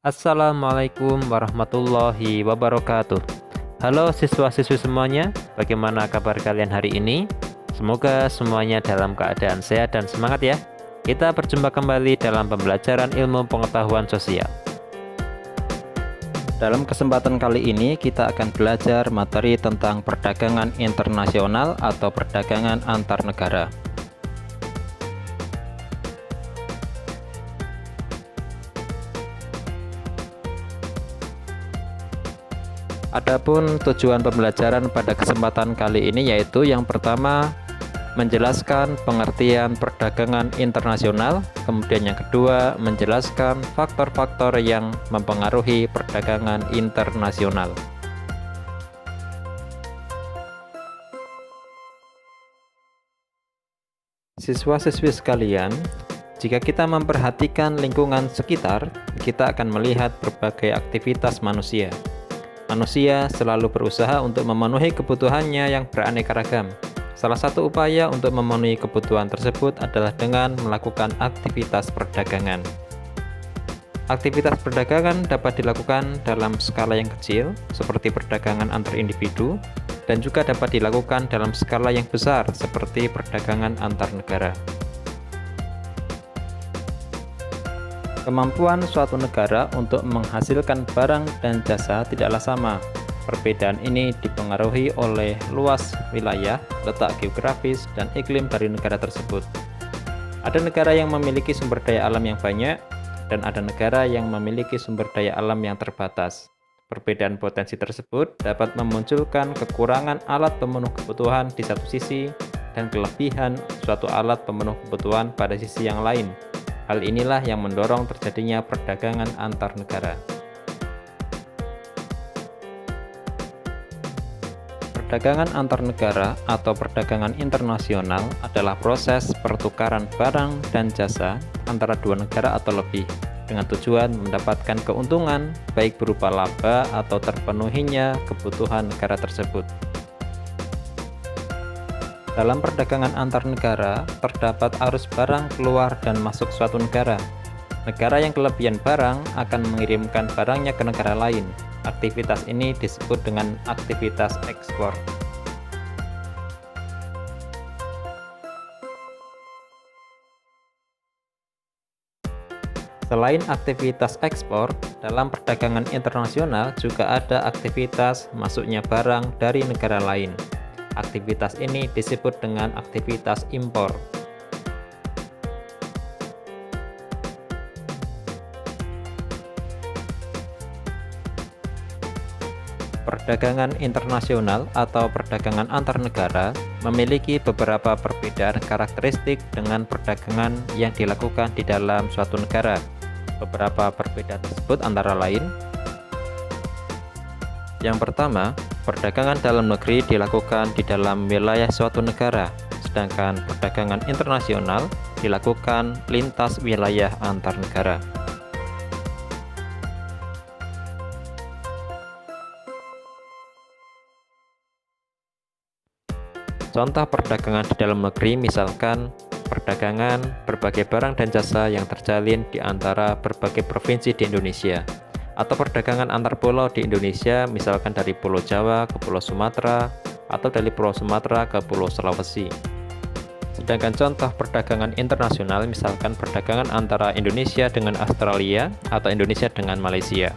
Assalamualaikum warahmatullahi wabarakatuh. Halo siswa-siswi semuanya, bagaimana kabar kalian hari ini? Semoga semuanya dalam keadaan sehat dan semangat ya. Kita berjumpa kembali dalam pembelajaran ilmu pengetahuan sosial. Dalam kesempatan kali ini kita akan belajar materi tentang perdagangan internasional atau perdagangan antar negara. Adapun tujuan pembelajaran pada kesempatan kali ini yaitu yang pertama menjelaskan pengertian perdagangan internasional, kemudian yang kedua menjelaskan faktor-faktor yang mempengaruhi perdagangan internasional. Siswa-siswi sekalian, jika kita memperhatikan lingkungan sekitar, kita akan melihat berbagai aktivitas manusia. Manusia selalu berusaha untuk memenuhi kebutuhannya yang beraneka ragam. Salah satu upaya untuk memenuhi kebutuhan tersebut adalah dengan melakukan aktivitas perdagangan. Aktivitas perdagangan dapat dilakukan dalam skala yang kecil, seperti perdagangan antar individu, dan juga dapat dilakukan dalam skala yang besar, seperti perdagangan antar negara. Kemampuan suatu negara untuk menghasilkan barang dan jasa tidaklah sama. Perbedaan ini dipengaruhi oleh luas wilayah, letak geografis, dan iklim dari negara tersebut. Ada negara yang memiliki sumber daya alam yang banyak, dan ada negara yang memiliki sumber daya alam yang terbatas. Perbedaan potensi tersebut dapat memunculkan kekurangan alat pemenuh kebutuhan di satu sisi, dan kelebihan suatu alat pemenuh kebutuhan pada sisi yang lain. Hal inilah yang mendorong terjadinya perdagangan antar negara. Perdagangan antar negara atau perdagangan internasional adalah proses pertukaran barang dan jasa antara dua negara atau lebih dengan tujuan mendapatkan keuntungan baik berupa laba atau terpenuhinya kebutuhan negara tersebut. Dalam perdagangan antar negara, terdapat arus barang keluar dan masuk suatu negara. Negara yang kelebihan barang akan mengirimkan barangnya ke negara lain. Aktivitas ini disebut dengan aktivitas ekspor. Selain aktivitas ekspor, dalam perdagangan internasional juga ada aktivitas masuknya barang dari negara lain. Aktivitas ini disebut dengan aktivitas impor. Perdagangan internasional atau perdagangan antar negara memiliki beberapa perbedaan karakteristik dengan perdagangan yang dilakukan di dalam suatu negara. Beberapa perbedaan tersebut antara lain: yang pertama, perdagangan dalam negeri dilakukan di dalam wilayah suatu negara, sedangkan perdagangan internasional dilakukan lintas wilayah antar negara. Contoh perdagangan di dalam negeri misalkan perdagangan berbagai barang dan jasa yang terjalin di antara berbagai provinsi di Indonesia, atau perdagangan antar pulau di Indonesia, misalkan dari Pulau Jawa ke Pulau Sumatera, atau dari Pulau Sumatera ke Pulau Sulawesi. Sedangkan contoh perdagangan internasional misalkan perdagangan antara Indonesia dengan Australia atau Indonesia dengan Malaysia.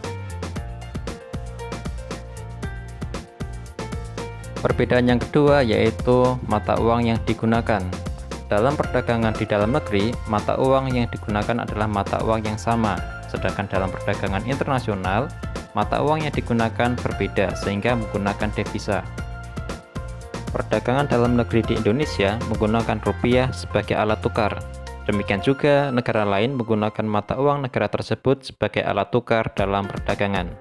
Perbedaan yang kedua yaitu mata uang yang digunakan. Dalam perdagangan di dalam negeri, mata uang yang digunakan adalah mata uang yang sama. Sedangkan dalam perdagangan internasional, mata uang yang digunakan berbeda sehingga menggunakan devisa. Perdagangan dalam negeri di Indonesia menggunakan rupiah sebagai alat tukar. Demikian juga negara lain menggunakan mata uang negara tersebut sebagai alat tukar dalam perdagangan.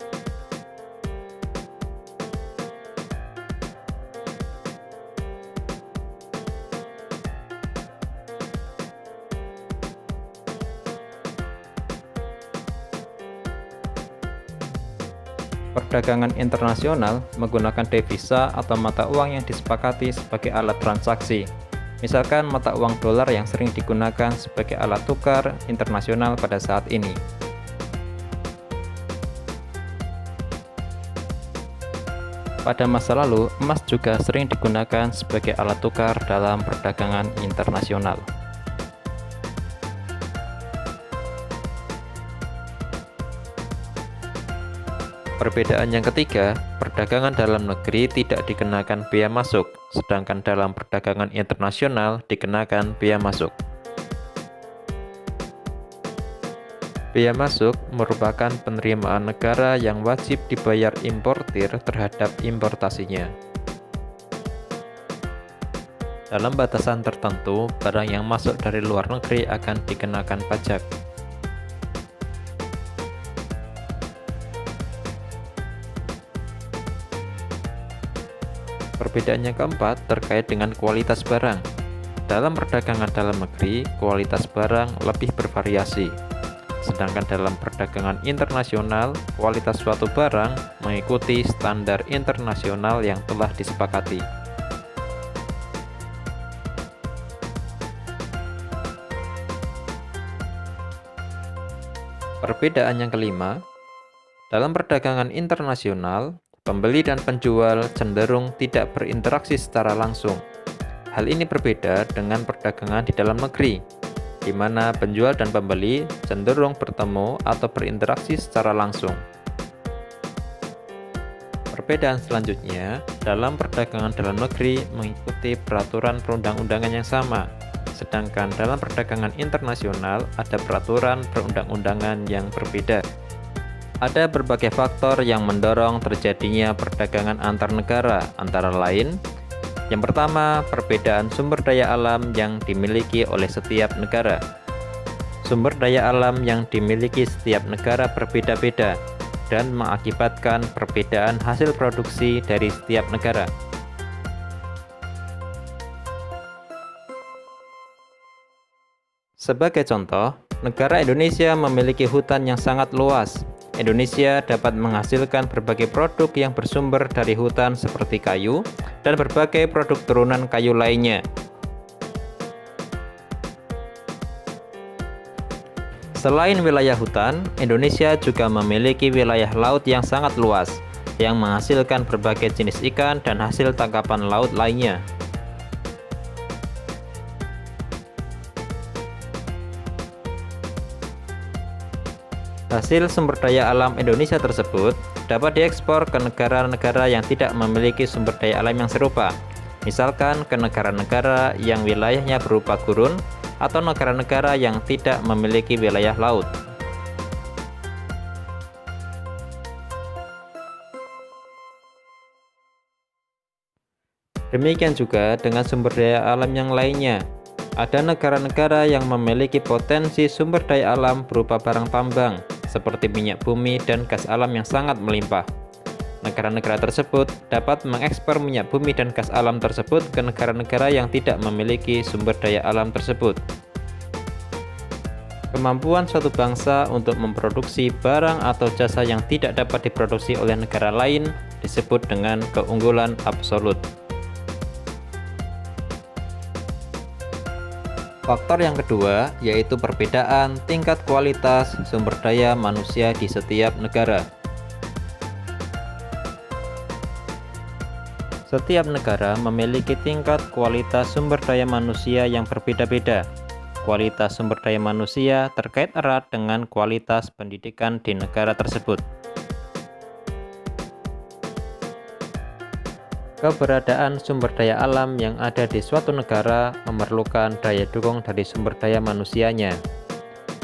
Perdagangan internasional menggunakan devisa atau mata uang yang disepakati sebagai alat transaksi. Misalkan mata uang dolar yang sering digunakan sebagai alat tukar internasional pada saat ini. Pada masa lalu, emas juga sering digunakan sebagai alat tukar dalam perdagangan internasional. Perbedaan yang ketiga, perdagangan dalam negeri tidak dikenakan bea masuk, sedangkan dalam perdagangan internasional dikenakan bea masuk. Bea masuk merupakan penerimaan negara yang wajib dibayar importir terhadap importasinya. Dalam batasan tertentu, barang yang masuk dari luar negeri akan dikenakan pajak. Perbedaan yang keempat terkait dengan kualitas barang. Dalam perdagangan dalam negeri, kualitas barang lebih bervariasi. Sedangkan dalam perdagangan internasional, kualitas suatu barang mengikuti standar internasional yang telah disepakati. Perbedaan yang kelima, dalam perdagangan internasional, pembeli dan penjual cenderung tidak berinteraksi secara langsung. Hal ini berbeda dengan perdagangan di dalam negeri, di mana penjual dan pembeli cenderung bertemu atau berinteraksi secara langsung. Perbedaan selanjutnya, dalam perdagangan dalam negeri mengikuti peraturan perundang-undangan yang sama, sedangkan dalam perdagangan internasional ada peraturan perundang-undangan yang berbeda. Ada berbagai faktor yang mendorong terjadinya perdagangan antar negara, antara lain: yang pertama, perbedaan sumber daya alam yang dimiliki oleh setiap negara. Sumber daya alam yang dimiliki setiap negara berbeda-beda dan mengakibatkan perbedaan hasil produksi dari setiap negara. Sebagai contoh, negara Indonesia memiliki hutan yang sangat luas. Indonesia dapat menghasilkan berbagai produk yang bersumber dari hutan seperti kayu dan berbagai produk turunan kayu lainnya. Selain wilayah hutan, Indonesia juga memiliki wilayah laut yang sangat luas, yang menghasilkan berbagai jenis ikan dan hasil tangkapan laut lainnya. Hasil sumber daya alam Indonesia tersebut dapat diekspor ke negara-negara yang tidak memiliki sumber daya alam yang serupa, misalkan ke negara-negara yang wilayahnya berupa gurun atau negara-negara yang tidak memiliki wilayah laut. Demikian juga dengan sumber daya alam yang lainnya. Ada negara-negara yang memiliki potensi sumber daya alam berupa barang tambang, seperti minyak bumi dan gas alam yang sangat melimpah. Negara-negara tersebut dapat mengekspor minyak bumi dan gas alam tersebut ke negara-negara yang tidak memiliki sumber daya alam tersebut. Kemampuan suatu bangsa untuk memproduksi barang atau jasa yang tidak dapat diproduksi oleh negara lain disebut dengan keunggulan absolut. Faktor yang kedua yaitu perbedaan tingkat kualitas sumber daya manusia di setiap negara. Setiap negara memiliki tingkat kualitas sumber daya manusia yang berbeda-beda. Kualitas sumber daya manusia terkait erat dengan kualitas pendidikan di negara tersebut. Keberadaan sumber daya alam yang ada di suatu negara memerlukan daya dukung dari sumber daya manusianya.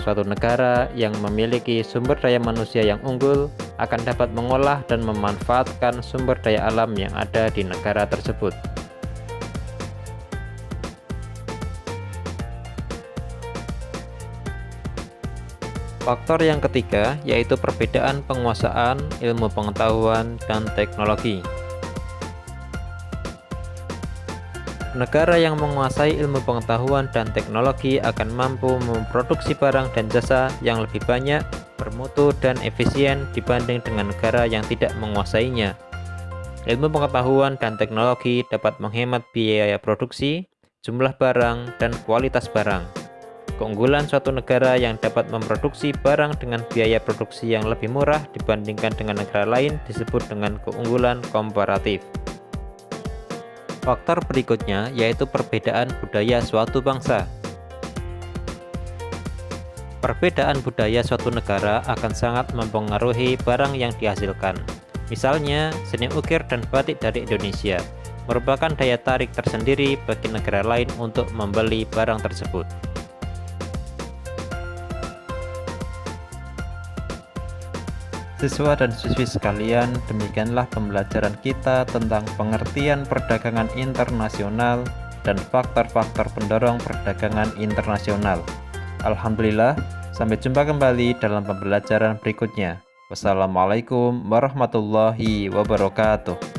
Suatu negara yang memiliki sumber daya manusia yang unggul akan dapat mengolah dan memanfaatkan sumber daya alam yang ada di negara tersebut. Faktor yang ketiga yaitu perbedaan penguasaan ilmu pengetahuan dan teknologi. Negara yang menguasai ilmu pengetahuan dan teknologi akan mampu memproduksi barang dan jasa yang lebih banyak, bermutu, dan efisien dibanding dengan negara yang tidak menguasainya. Ilmu pengetahuan dan teknologi dapat menghemat biaya produksi, jumlah barang, dan kualitas barang. Keunggulan suatu negara yang dapat memproduksi barang dengan biaya produksi yang lebih murah dibandingkan dengan negara lain disebut dengan keunggulan komparatif. Faktor berikutnya yaitu perbedaan budaya suatu bangsa. Perbedaan budaya suatu negara akan sangat mempengaruhi barang yang dihasilkan. Misalnya, seni ukir dan batik dari Indonesia merupakan daya tarik tersendiri bagi negara lain untuk membeli barang tersebut. Siswa dan siswi sekalian, demikianlah pembelajaran kita tentang pengertian perdagangan internasional dan faktor-faktor pendorong perdagangan internasional. Alhamdulillah, sampai jumpa kembali dalam pembelajaran berikutnya. Wassalamualaikum warahmatullahi wabarakatuh.